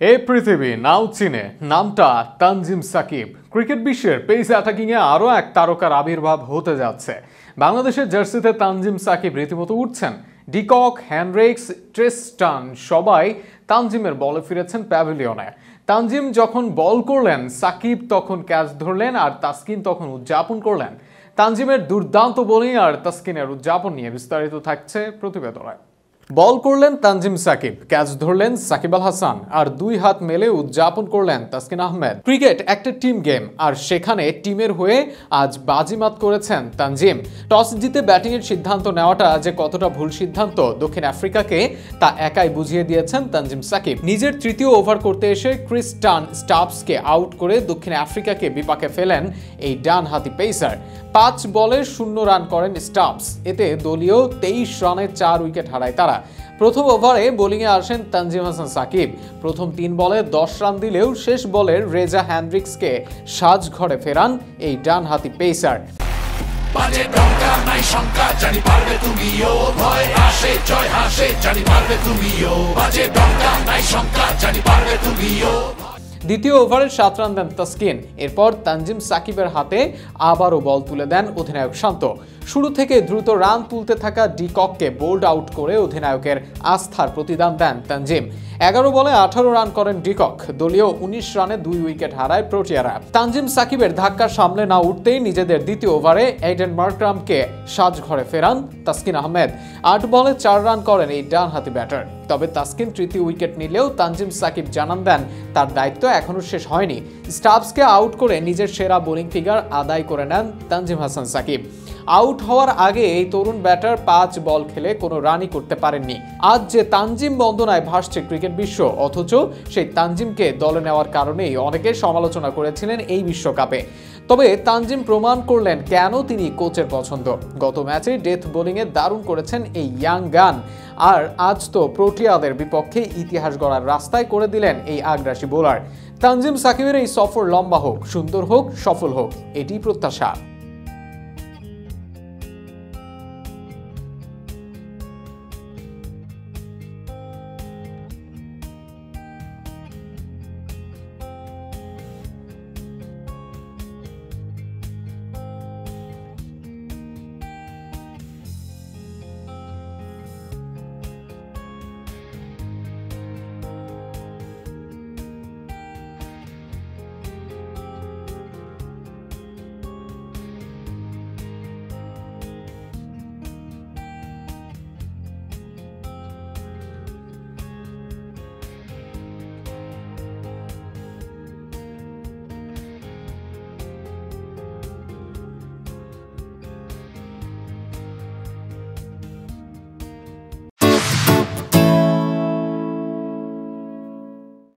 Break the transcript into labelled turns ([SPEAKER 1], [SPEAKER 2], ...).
[SPEAKER 1] এই পৃথিবী নাও চিনে নামটা তানজিম সাকিব। ক্রিকেট বিশ্বের পেস অ্যাটাকিংয়ে আরও এক তারকার আবির্ভাব হতে যাচ্ছে। বাংলাদেশের জার্সিতে তানজিম সাকিব রীতিমতো উঠছেন। ডিকক, হেনরিক্স, ট্রিস্টান সবাই তানজিমের বলে ফিরেছেন প্যাভিলিয়নে। তানজিম যখন বল করলেন, সাকিব তখন ক্যাচ ধরলেন আর তাসকিন তখন উদযাপন করলেন। তানজিমের দুর্দান্ত বোলিং আর তাসকিনের উদযাপন নিয়ে বিস্তারিত থাকছে প্রতিবেদনে। বল করলেন তানজিম সাকিব, ক্যাচ ধরলেন সাকিব আল হাসান আর দুই হাত মেলে উদযাপন করলেন তাসকিন আহমেদ। ক্রিকেট একটা টিম গেম, আর সেখানে টিমের হয়ে আজ বাজিমাত করেছেন তানজিম। টস জিতে ব্যাটিংয়ের সিদ্ধান্ত নেওয়াটা যে কতটা ভুল সিদ্ধান্ত দক্ষিণ আফ্রিকাকে তা একাই বুঝিয়ে দিয়েছেন তানজিম সাকিব। নিজের তৃতীয় ওভার করতে এসে ক্রিস্টান স্টাবসকে আউট করে দক্ষিণ আফ্রিকাকে বিপাকে ফেলেন এই ডানহাতি পেসার। 5 বলে 0 রান করেন স্টাবস। এতে দলীয় 23 রানে 4 উইকেট হারায় তারা। প্রথম ওভারে বোলিংয়ে আসেন তানজিম হাসান সাকিব। প্রথম 3 বলে 10 রান দিলেও শেষ বলের রেজা হেনরিক্সকে সাজঘরে ফেরান এই ডানহাতি পেসার। দ্বিতীয় ওভারে 7 রান দেন তাসকিন। এরপর তানজিম সাকিবের হাতে আবারও বল তুলে দেন অধিনায়ক শান্ত। শুরু থেকে দ্রুত রান তুলতে থাকা ডিকককে বোল্ড আউট করে অধিনায়কের আস্থার প্রতিদান দেন তানজিম। 11 বলে 18 রান করেন ডিকক। দলীয় 19 রানে 2 উইকেট হারায় প্রোটিয়ারা। তানজিম সাকিবের ধাক্কা সামলে না উঠতেই নিজেদের দ্বিতীয় ওভারে এইডেন মার্করামকে সাজঘরে ফেরান তাসকিন আহমেদ। 8 বলে 4 রান করেন এই ডানহাতি ব্যাটার। তবে তাসকিন তৃতীয় উইকেট নিলেও তানজিম সাকিব জানান দেন তার দায়িত্ব এখনো শেষ হয়নি। স্টাবসকে আউট করে নিজের সেরা বোলিং ফিগার আদায় করে নেন তানজিম হাসান সাকিব। আউট হওয়ার আগে এই তরুণ ব্যাটার 5 বল খেলে কোনো রানই করতে পারেননি। আজ যে তানজিম বন্দনায় ভাসছে ক্রিকেট বিশ্ব, অথচ সেই তানজিমকে দলে নেওয়ার কারণেই অনেকে সমালোচনা করেছিলেন এই বিশ্বকাপে। তবে তানজিম প্রমাণ করলেন কেন তিনি কোচের পছন্দ। গত ম্যাচে ডেথ বোলিংয়ে দারুণ করেছেন এই ইয়াং গান, আর আজ তো প্রোটিয়াদের বিপক্ষে ইতিহাস গড়ার রাস্তায় করে দিলেন এই আগ্রাসী বোলার। তানজিম সাকিবের এই সফর লম্বা হোক, সুন্দর হোক, সফল হোক, এটি প্রত্যাশা।